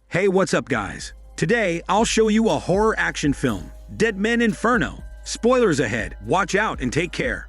Hey, what's up guys? Today, I'll show you a horror action film, DEADMAN INFERNO. Spoilers ahead, watch out and take care.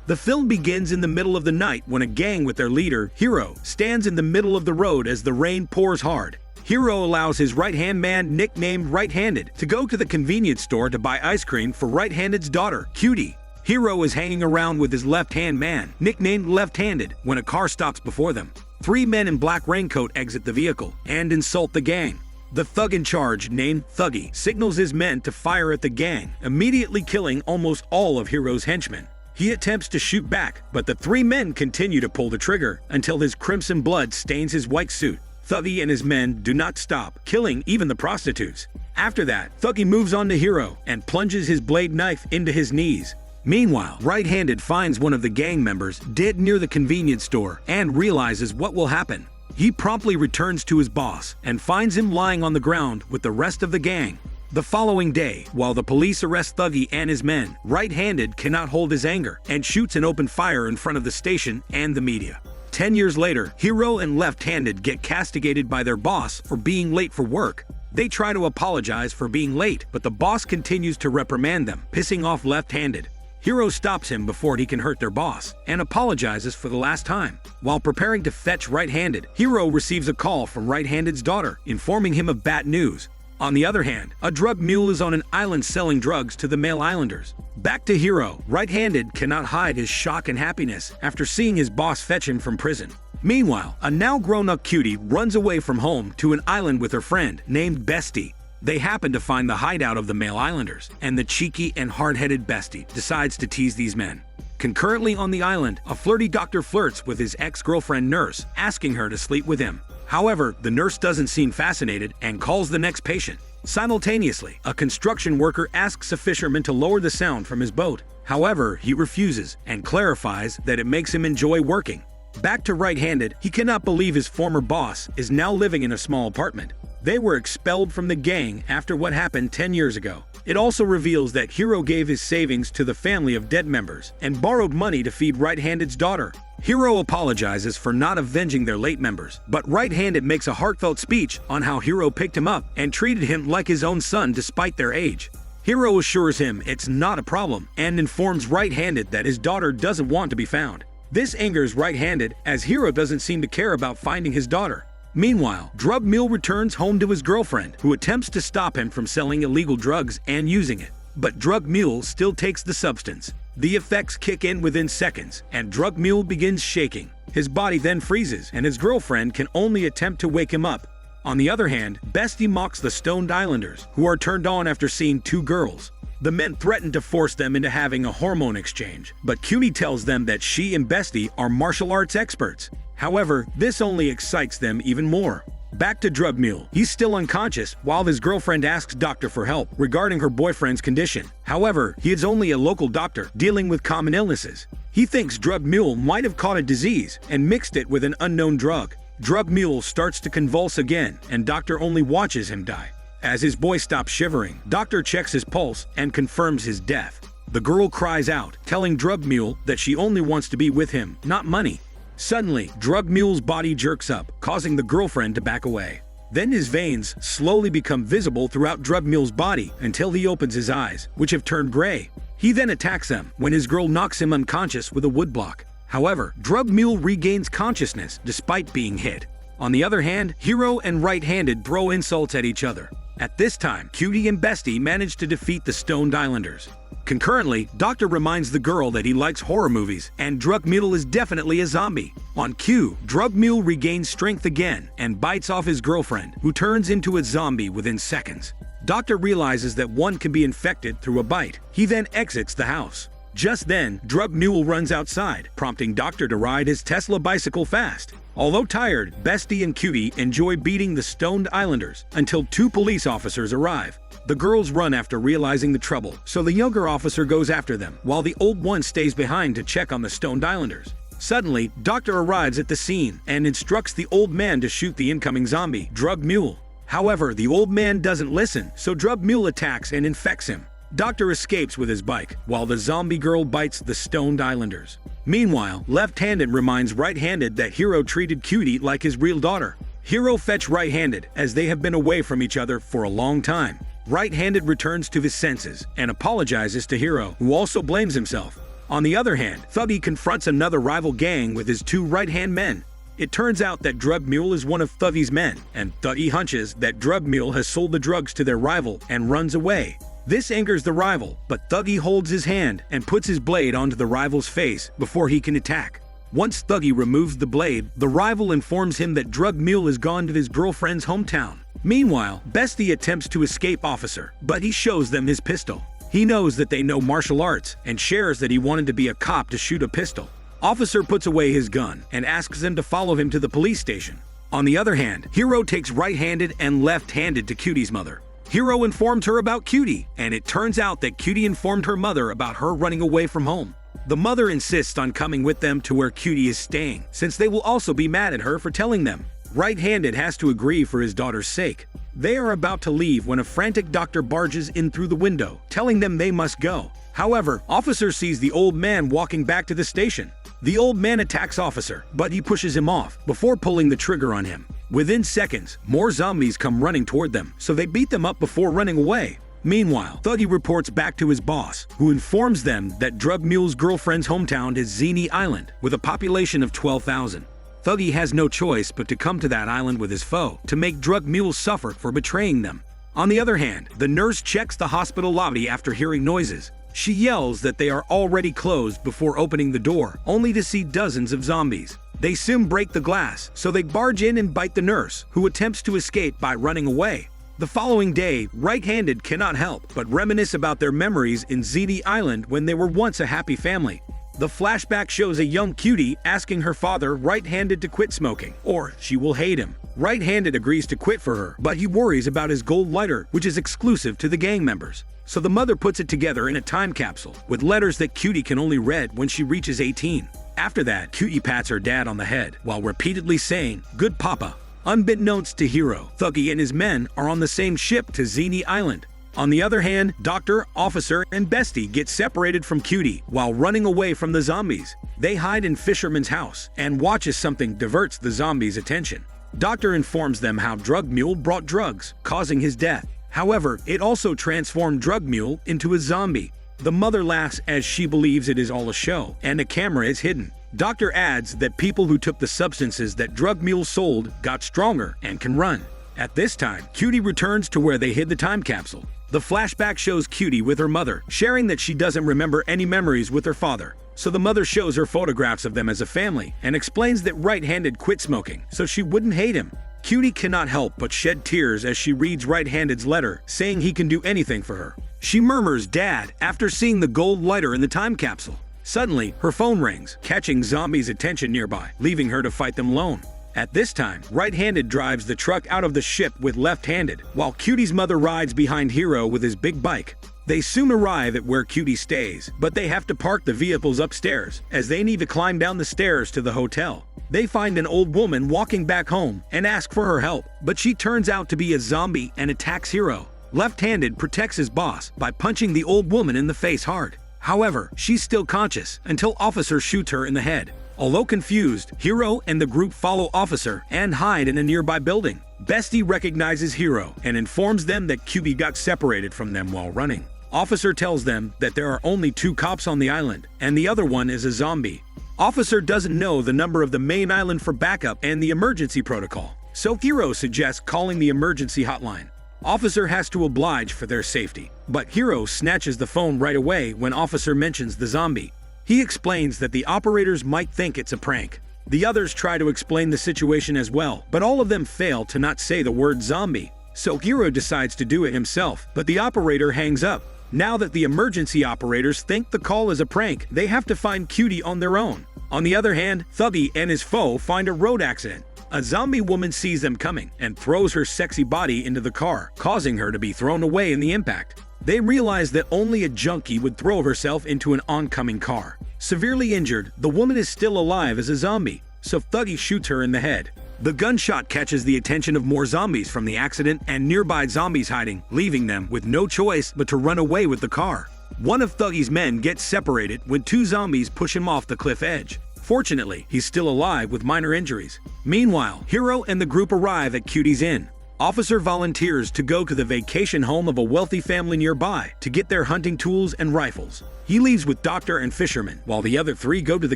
The film begins in the middle of the night when a gang with their leader, Hero, stands in the middle of the road as the rain pours hard. Hero allows his right-hand man, nicknamed Right-Handed, to go to the convenience store to buy ice cream for Right-Handed's daughter, Cutie. Hero is hanging around with his left-hand man, nicknamed Left-Handed, when a car stops before them. Three men in black raincoat exit the vehicle and insult the gang. The thug in charge, named Thuggy, signals his men to fire at the gang, immediately killing almost all of Hero's henchmen. He attempts to shoot back, but the three men continue to pull the trigger until his crimson blood stains his white suit. Thuggy and his men do not stop, killing even the prostitutes. After that, Thuggy moves on to Hero and plunges his blade knife into his knees. Meanwhile, Right-Handed finds one of the gang members dead near the convenience store and realizes what will happen. He promptly returns to his boss and finds him lying on the ground with the rest of the gang. The following day, while the police arrest Thuggy and his men, Right-Handed cannot hold his anger and shoots an open fire in front of the station and the media. 10 years later, Hero and Left-Handed get castigated by their boss for being late for work. They try to apologize for being late, but the boss continues to reprimand them, pissing off Left-Handed. Hero stops him before he can hurt their boss and apologizes for the last time. While preparing to fetch Right-Handed, Hero receives a call from Right-Handed's daughter, informing him of bad news. On the other hand, a drug mule is on an island selling drugs to the male islanders. Back to Hero, Right-Handed cannot hide his shock and happiness after seeing his boss fetch him from prison. Meanwhile, a now grown-up Cutie runs away from home to an island with her friend named Bestie. They happen to find the hideout of the male islanders, and the cheeky and hard-headed Bestie decides to tease these men. Concurrently on the island, a flirty doctor flirts with his ex-girlfriend Nurse, asking her to sleep with him. However, the nurse doesn't seem fascinated and calls the next patient. Simultaneously, a construction worker asks a fisherman to lower the sound from his boat. However, he refuses and clarifies that it makes him enjoy working. Back to Right-Handed, he cannot believe his former boss is now living in a small apartment. They were expelled from the gang after what happened 10 years ago. It also reveals that Hero gave his savings to the family of dead members and borrowed money to feed Right-Handed's daughter. Hero apologizes for not avenging their late members, but Right-Handed makes a heartfelt speech on how Hero picked him up and treated him like his own son despite their age. Hero assures him it's not a problem and informs Right-Handed that his daughter doesn't want to be found. This angers Right-Handed as Hero doesn't seem to care about finding his daughter. Meanwhile, Drug Mule returns home to his girlfriend, who attempts to stop him from selling illegal drugs and using it. But Drug Mule still takes the substance. The effects kick in within seconds, and Drug Mule begins shaking. His body then freezes, and his girlfriend can only attempt to wake him up. On the other hand, Bestie mocks the Stoned Islanders, who are turned on after seeing two girls. The men threaten to force them into having a hormone exchange, but Cutie tells them that she and Bestie are martial arts experts. However, this only excites them even more. Back to Drug Mule. He's still unconscious while his girlfriend asks doctor for help regarding her boyfriend's condition. However, he is only a local doctor dealing with common illnesses. He thinks Drug Mule might have caught a disease and mixed it with an unknown drug. Drug Mule starts to convulse again, and doctor only watches him die. As his boy stops shivering, doctor checks his pulse and confirms his death. The girl cries out, telling Drug Mule that she only wants to be with him, not money. Suddenly, Drug Mule's body jerks up, causing the girlfriend to back away. Then his veins slowly become visible throughout Drug Mule's body until he opens his eyes, which have turned gray. He then attacks them when his girl knocks him unconscious with a woodblock. However, Drug Mule regains consciousness despite being hit. On the other hand, Hero and Right-Handed throw insults at each other. At this time, Cutie and Bestie manage to defeat the Stoned Islanders. Concurrently, Doctor reminds the girl that he likes horror movies, and Drug Mule is definitely a zombie. On cue, Drug Mule regains strength again and bites off his girlfriend, who turns into a zombie within seconds. Doctor realizes that one can be infected through a bite. He then exits the house. Just then, Drug Mule runs outside, prompting Doctor to ride his Tesla bicycle fast. Although tired, Bestie and Cutie enjoy beating the Stoned Islanders until two police officers arrive. The girls run after realizing the trouble, so the younger officer goes after them, while the old one stays behind to check on the Stoned Islanders. Suddenly, Doctor arrives at the scene and instructs the old man to shoot the incoming zombie, Drug Mule. However, the old man doesn't listen, so Drug Mule attacks and infects him. Doctor escapes with his bike, while the zombie girl bites the Stoned Islanders. Meanwhile, left-handed reminds right-handed that Hero treated Cutie like his real daughter. Hero fetch right-handed as they have been away from each other for a long time. Right-handed returns to his senses and apologizes to Hero, who also blames himself. On the other hand, Thuggy confronts another rival gang with his two right-hand men. It turns out that Drug Mule is one of Thuggy's men, and Thuggy hunches that Drug Mule has sold the drugs to their rival and runs away. This angers the rival, but Thuggy holds his hand and puts his blade onto the rival's face before he can attack. Once Thuggy removes the blade, the rival informs him that Drug Mule is gone to his girlfriend's hometown. Meanwhile, Bestie attempts to escape Officer, but he shows them his pistol. He knows that they know martial arts and shares that he wanted to be a cop to shoot a pistol. Officer puts away his gun and asks them to follow him to the police station. On the other hand, Hero takes right-handed and left-handed to Cutie's mother. Hero informed her about Cutie, and it turns out that Cutie informed her mother about her running away from home. The mother insists on coming with them to where Cutie is staying, since they will also be mad at her for telling them. Right-handed has to agree for his daughter's sake. They are about to leave when a frantic doctor barges in through the window, telling them they must go. However, Officer sees the old man walking back to the station. The old man attacks Officer, but he pushes him off before pulling the trigger on him. Within seconds, more zombies come running toward them, so they beat them up before running away. Meanwhile, Thuggy reports back to his boss, who informs them that Drug Mule's girlfriend's hometown is Zini Island, with a population of 12,000. Thuggy has no choice but to come to that island with his foe to make Drug Mule suffer for betraying them. On the other hand, the nurse checks the hospital lobby after hearing noises. She yells that they are already closed before opening the door, only to see dozens of zombies. They soon break the glass, so they barge in and bite the nurse, who attempts to escape by running away. The following day, right-handed cannot help but reminisce about their memories in Zini Island when they were once a happy family. The flashback shows a young Cutie asking her father right-handed to quit smoking, or she will hate him. Right-handed agrees to quit for her, but he worries about his gold lighter, which is exclusive to the gang members. So the mother puts it together in a time capsule, with letters that Cutie can only read when she reaches 18. After that, Cutie pats her dad on the head, while repeatedly saying, "Good papa." Unbeknownst to Hero, Thuggy and his men are on the same ship to Zini Island. On the other hand, Doctor, Officer, and Bestie get separated from Cutie while running away from the zombies. They hide in Fisherman's house and watch as something diverts the zombies' attention. Doctor informs them how Drug Mule brought drugs, causing his death. However, it also transformed Drug Mule into a zombie. The mother laughs as she believes it is all a show, and a camera is hidden. Doctor adds that people who took the substances that Drug Mule sold got stronger and can run. At this time, Cutie returns to where they hid the time capsule. The flashback shows Cutie with her mother, sharing that she doesn't remember any memories with her father. So the mother shows her photographs of them as a family and explains that right-handed quit smoking so she wouldn't hate him. Cutie cannot help but shed tears as she reads right-handed's letter, saying he can do anything for her. She murmurs "Dad" after seeing the gold lighter in the time capsule. Suddenly, her phone rings, catching zombies' attention nearby, leaving her to fight them alone. At this time, right-handed drives the truck out of the ship with left-handed, while Cutie's mother rides behind Hero with his big bike. They soon arrive at where Cutie stays, but they have to park the vehicles upstairs, as they need to climb down the stairs to the hotel. They find an old woman walking back home and ask for her help, but she turns out to be a zombie and attacks Hero. Left-handed protects his boss by punching the old woman in the face hard. However, she's still conscious until Officer shoots her in the head. Although confused, Hero and the group follow Officer and hide in a nearby building. Bestie recognizes Hero and informs them that Cutie got separated from them while running. Officer tells them that there are only 2 cops on the island, and the other one is a zombie. Officer doesn't know the number of the main island for backup and the emergency protocol, so Hero suggests calling the emergency hotline. Officer has to oblige for their safety, but Hero snatches the phone right away when Officer mentions the zombie. He explains that the operators might think it's a prank. The others try to explain the situation as well, but all of them fail to not say the word zombie. So Hero decides to do it himself, but the operator hangs up. Now that the emergency operators think the call is a prank, they have to find Cutie on their own. On the other hand, Thuggy and his foe find a road accident. A zombie woman sees them coming and throws her sexy body into the car, causing her to be thrown away in the impact. They realize that only a junkie would throw herself into an oncoming car. Severely injured, the woman is still alive as a zombie, so Thuggy shoots her in the head. The gunshot catches the attention of more zombies from the accident and nearby zombies hiding, leaving them with no choice but to run away with the car. One of Thuggy's men gets separated when two zombies push him off the cliff edge. Fortunately, he's still alive with minor injuries. Meanwhile, Hero and the group arrive at Cutie's Inn. Officer volunteers to go to the vacation home of a wealthy family nearby to get their hunting tools and rifles. He leaves with Doctor and Fisherman, while the other three go to the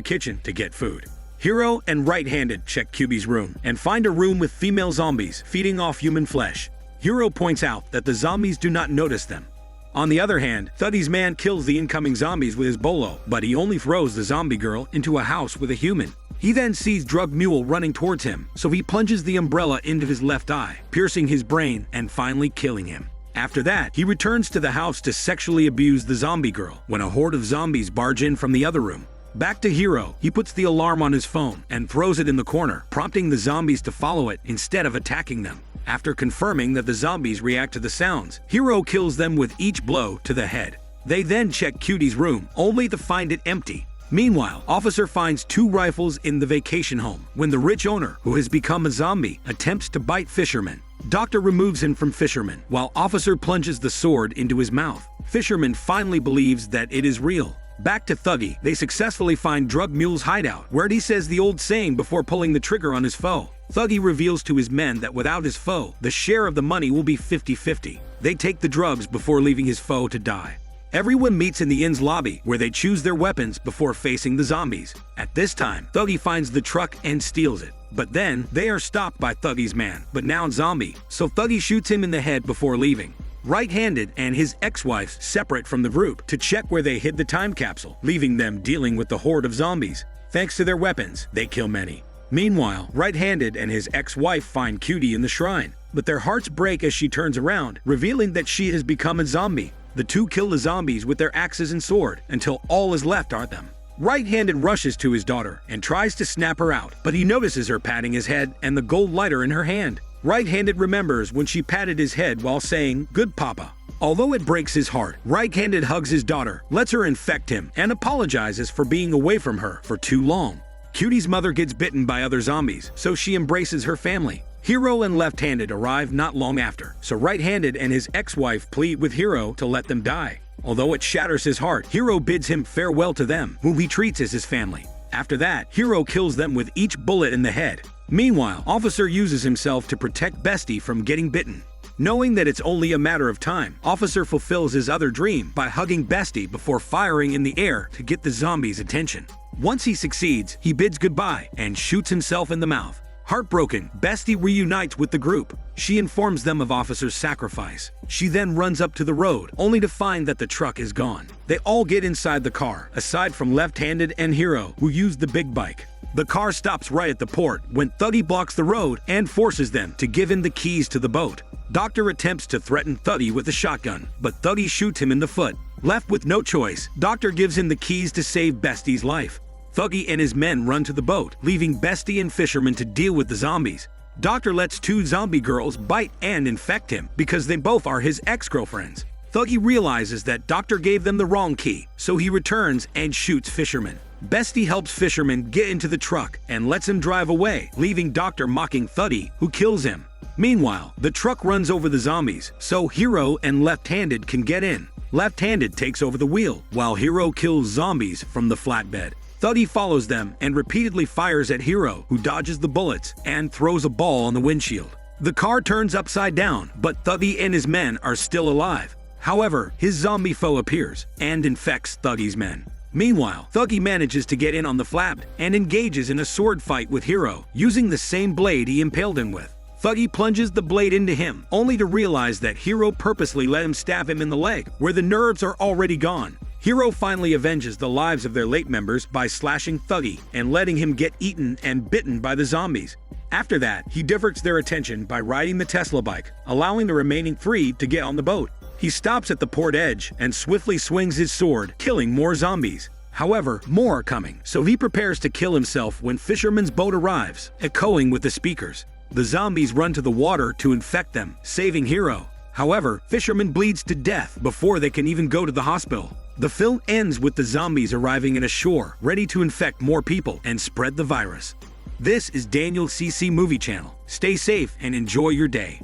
kitchen to get food. Hero and Right-Handed check Cubie's room and find a room with female zombies feeding off human flesh. Hero points out that the zombies do not notice them. On the other hand, Thuggy's man kills the incoming zombies with his bolo, but he only throws the zombie girl into a house with a human. He then sees Drug Mule running towards him, so he plunges the umbrella into his left eye, piercing his brain and finally killing him. After that, he returns to the house to sexually abuse the zombie girl when a horde of zombies barge in from the other room. Back to Hero, he puts the alarm on his phone and throws it in the corner, prompting the zombies to follow it instead of attacking them. After confirming that the zombies react to the sounds, Hero kills them with each blow to the head. They then check Cutie's room, only to find it empty. Meanwhile, Officer finds two rifles in the vacation home when the rich owner, who has become a zombie, attempts to bite Fisherman. Doctor removes him from Fisherman, while Officer plunges the sword into his mouth. Fisherman finally believes that it is real. Back to Thuggy, they successfully find Drug Mule's hideout, where he says the old saying before pulling the trigger on his foe. Thuggy reveals to his men that without his foe, the share of the money will be 50-50. They take the drugs before leaving his foe to die. Everyone meets in the inn's lobby, where they choose their weapons before facing the zombies. At this time, Thuggy finds the truck and steals it. But then, they are stopped by Thuggy's man, but now zombie, so Thuggy shoots him in the head before leaving. Right-Handed and his ex-wife separate from the group to check where they hid the time capsule, leaving them dealing with the horde of zombies. Thanks to their weapons, they kill many. Meanwhile, Right-Handed and his ex-wife find Cutie in the shrine, but their hearts break as she turns around, revealing that she has become a zombie. The two kill the zombies with their axes and sword until all is left are them. Right-Handed rushes to his daughter and tries to snap her out, but he notices her patting his head and the gold lighter in her hand. Right-Handed remembers when she patted his head while saying, "Good papa." Although it breaks his heart, Right-Handed hugs his daughter, lets her infect him, and apologizes for being away from her for too long. Cutie's mother gets bitten by other zombies, so she embraces her family. Hero and Left-Handed arrive not long after, so Right-Handed and his ex-wife plead with Hero to let them die. Although it shatters his heart, Hero bids him farewell to them, whom he treats as his family. After that, Hero kills them with each bullet in the head. Meanwhile, Officer uses himself to protect Bestie from getting bitten. Knowing that it's only a matter of time, Officer fulfills his other dream by hugging Bestie before firing in the air to get the zombies' attention. Once he succeeds, he bids goodbye and shoots himself in the mouth. Heartbroken, Bestie reunites with the group. She informs them of Officer's sacrifice. She then runs up to the road, only to find that the truck is gone. They all get inside the car, aside from Left-Handed and Hero, who use the big bike. The car stops right at the port when Thuggy blocks the road and forces them to give him the keys to the boat. Doctor attempts to threaten Thuggy with a shotgun, but Thuggy shoots him in the foot. Left with no choice, Doctor gives him the keys to save Bestie's life. Thuggy and his men run to the boat, leaving Bestie and Fisherman to deal with the zombies. Doctor lets two zombie girls bite and infect him because they both are his ex-girlfriends. Thuggy realizes that Doctor gave them the wrong key, so he returns and shoots Fisherman. Bestie helps Fisherman get into the truck and lets him drive away, leaving Doctor mocking Thuggy, who kills him. Meanwhile, the truck runs over the zombies, so Hero and Left-Handed can get in. Left-Handed takes over the wheel, while Hero kills zombies from the flatbed. Thuggy follows them and repeatedly fires at Hero, who dodges the bullets and throws a ball on the windshield. The car turns upside down, but Thuggy and his men are still alive. However, his zombie foe appears and infects Thuggy's men. Meanwhile, Thuggy manages to get in on the flap and engages in a sword fight with Hero, using the same blade he impaled him with. Thuggy plunges the blade into him, only to realize that Hero purposely let him stab him in the leg, where the nerves are already gone. Hero finally avenges the lives of their late members by slashing Thuggy and letting him get eaten and bitten by the zombies. After that, he diverts their attention by riding the Tesla bike, allowing the remaining three to get on the boat. He stops at the port edge and swiftly swings his sword, killing more zombies. However, more are coming, so he prepares to kill himself when Fisherman's boat arrives, echoing with the speakers. The zombies run to the water to infect them, saving Hero. However, Fisherman bleeds to death before they can even go to the hospital. The film ends with the zombies arriving at a shore, ready to infect more people and spread the virus. This is Daniel CC Movie Channel. Stay safe and enjoy your day.